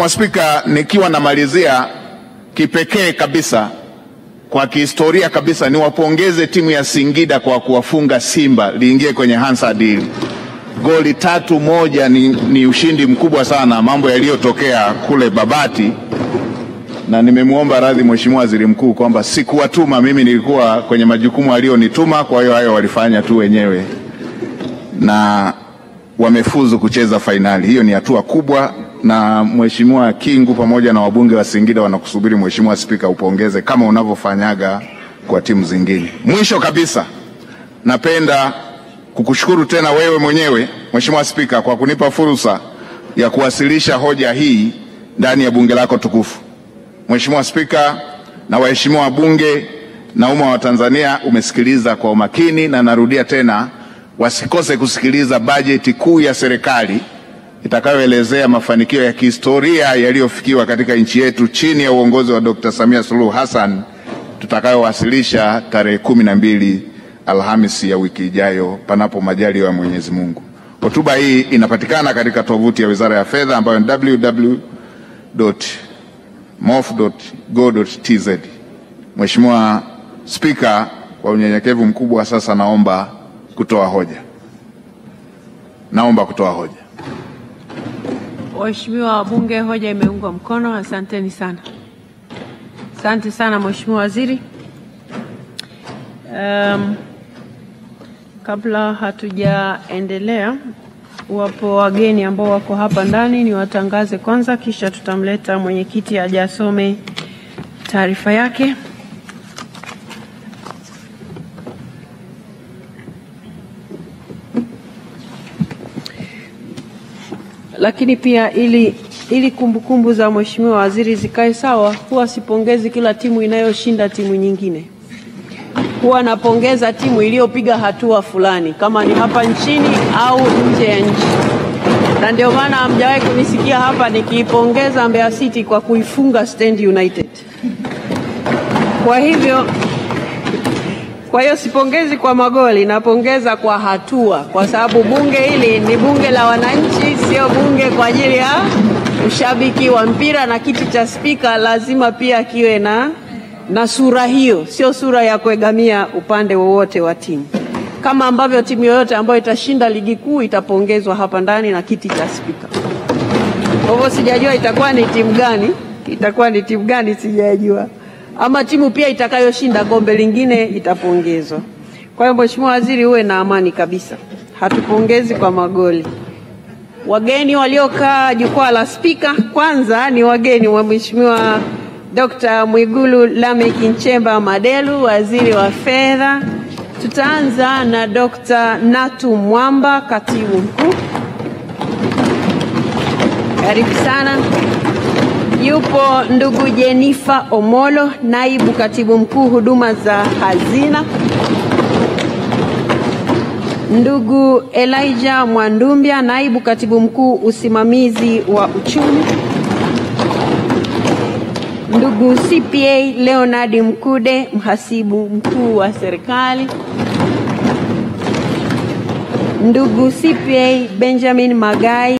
Mheshimiwa Spika, nikiwa namalizia, kipekee kabisa kwa kihistoria kabisa niwapongeze timu ya Singida kwa kuwafunga Simba liingie kwenye Hansard. Goli 3-1 ni ushindi mkubwa sana, mambo yaliyotokea kule Babati, na nimemuomba radhi Mheshimiwa Waziri Mkuu kwamba sikuwatuma, mimi nilikuwa kwenye majukumu alionituma, kwa hiyo hayo walifanya tu wenyewe na wamefuzu kucheza fainali. Hiyo ni hatua kubwa, na Mheshimiwa Kingu pamoja na wabunge wa Singida wanakusubiri Mheshimiwa Spika upongeze kama unavyofanyaga kwa timu zingine. Mwisho kabisa, napenda kukushukuru tena wewe mwenyewe Mheshimiwa Spika kwa kunipa fursa ya kuwasilisha hoja hii ndani ya bunge lako tukufu. Mheshimiwa Spika na waheshimiwa wabunge na umma wa Tanzania, umesikiliza kwa umakini, na narudia tena, wasikose kusikiliza bajeti kuu ya serikali itakayoelezea mafanikio ya kihistoria yaliyofikiwa katika nchi yetu chini ya uongozi wa Dr. Samia Suluhu Hassan, tutakayowasilisha tarehe 12 Alhamisi ya wiki ijayo, panapo majaliwa ya Mwenyezi Mungu. Hotuba hii inapatikana katika tovuti ya Wizara ya Fedha ambayo ni www.mof.go.tz. Mheshimiwa Spika, kwa unyenyekevu mkubwa sasa naomba kutoa hoja. Waheshimiwa wabunge, hoja imeungwa mkono. Asanteni sana. Asante sana Mheshimiwa Waziri. Kabla hatujaendelea, wapo wageni ambao wako hapa ndani, ni watangaze kwanza, kisha tutamleta mwenyekiti aje asome taarifa yake. Lakini pia ili kumbukumbu za Mheshimiwa Waziri zikae sawa, huwa sipongezi kila timu inayoshinda timu nyingine. Huwa napongeza timu iliyopiga hatua fulani, kama ni hapa nchini au nje ya nchi. Na ndio maana hamjawahi kunisikia hapa nikiipongeza Mbeya City kwa kuifunga Stand United. Kwa hiyo sipongezi kwa magoli, napongeza kwa hatua, kwa sababu bunge hili ni bunge la wananchi, sio bunge kwa ajili ya ushabiki wa mpira, na kiti cha spika lazima pia kiwe na sura hiyo, sio sura ya kuegamia upande wowote wa timu. Kama ambavyo timu yoyote ambayo itashinda ligi kuu itapongezwa hapa ndani na kiti cha spika. Kwa hivyo sijajua itakuwa ni timu gani sijajua. Ama timu pia itakayoshinda kombe lingine itapongezwa. Kwa hiyo Mheshimiwa Waziri, uwe na amani kabisa. Hatupongezi kwa magoli. Wageni waliokaa jukwaa la spika, kwanza ni wageni wa Mheshimiwa Dr. Mwigulu Lameck Nchemba Madelu, Waziri wa Fedha. Tutaanza na Dr. Natu Mwamba, Katibu Mkuu. Karibu sana. Yupo ndugu Jennifer Omolo, Naibu Katibu Mkuu Huduma za Hazina. Ndugu Elijah Mwandumbia, Naibu Katibu Mkuu Usimamizi wa Uchumi. Ndugu CPA Leonard Mkude, Mhasibu Mkuu wa Serikali. Ndugu CPA Benjamin Magai,